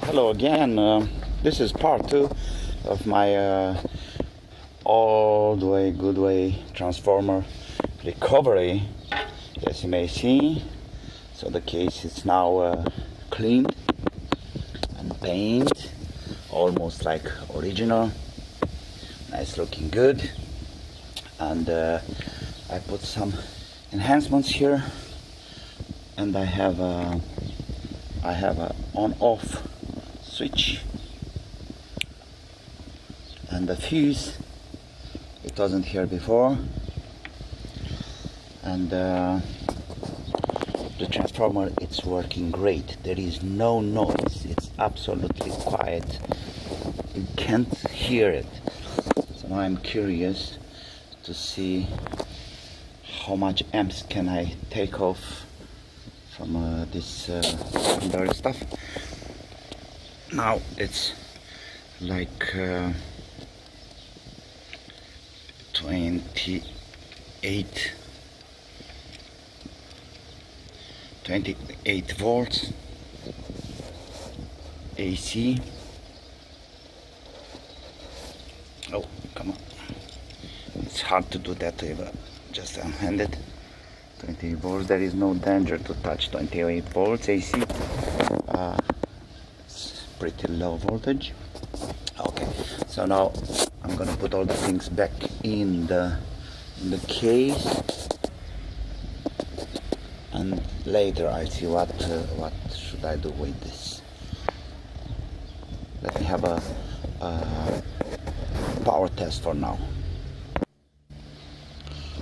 Hello again. This is part 2 of my all the way good way transformer recovery. As you may see, so the case is now cleaned and painted, almost like original. Nice looking good. And I put some enhancements here, and I have a on-off switch and the fuse. It wasn't here before, and the transformer, it's working great. There is no noise. It's absolutely quiet. You can't hear it. So now I'm curious to see how much amps can I take off from this secondary stuff. Now it's like 28 volts AC. Oh, come on. It's hard to do that with just one-handed. 28 volts. There is no danger to touch 28 volts AC. It's pretty low voltage. Okay, so now I'm gonna put all the things back in the case, and later I see what should I do with this. Let me have a power test for now.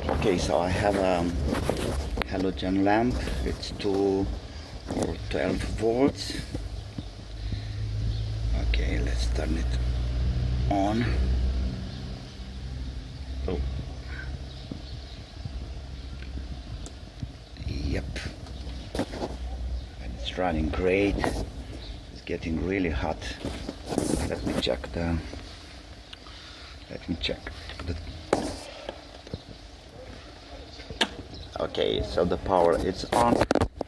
Okay, so I have a halogen lamp. It's 2 or 12 volts. Okay, let's turn it on. Oh, yep, and it's running great. It's getting really hot. Let me check the okay, so the power is on.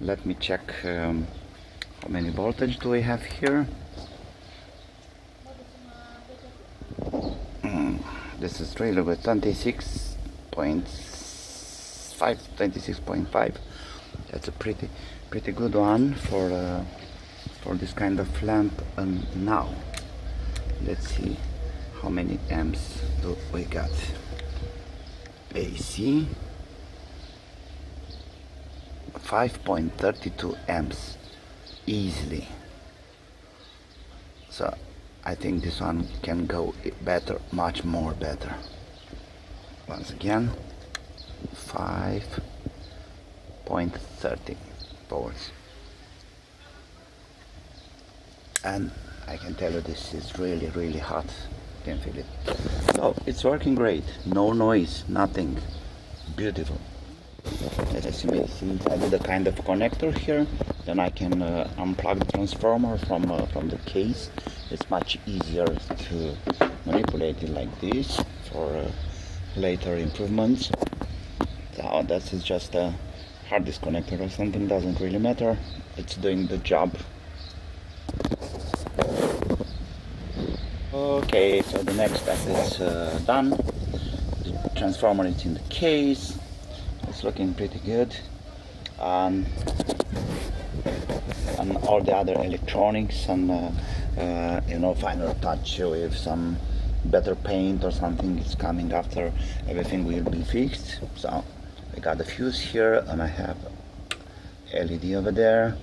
Let me check how many voltage do we have here. This is really with 26.5. That's a pretty good one for this kind of lamp. And now let's see how many amps do we got. AC 5.32 amps easily. So I think this one can go better, much more better. Once again, 5.30 volts. And I can tell you this is really hot. You can feel it. So it's working great. No noise, nothing. Beautiful. As you may see, I did a kind of connector here. Then I can unplug the transformer from the case. It's much easier to manipulate it like this for later improvements. So this is just a hard disk connector or something, doesn't really matter. It's doing the job. Okay, so the next step is done. The transformer is in the case. It's looking pretty good. And all the other electronics and final touch with some better paint or something is coming after everything will be fixed. So I got the fuse here, and I have LED over there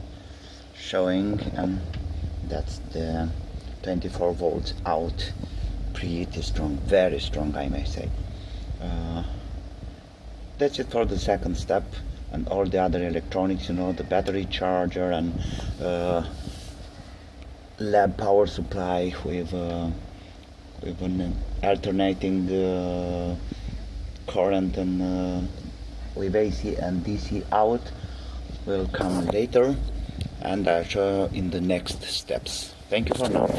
showing, and that's the 24 volts out. Pretty strong, very strong, I may say. That's it for the second step. And all the other electronics, the battery charger and lab power supply with an alternating current and with AC and DC out will come later, and I'll show in the next steps. Thank you for now.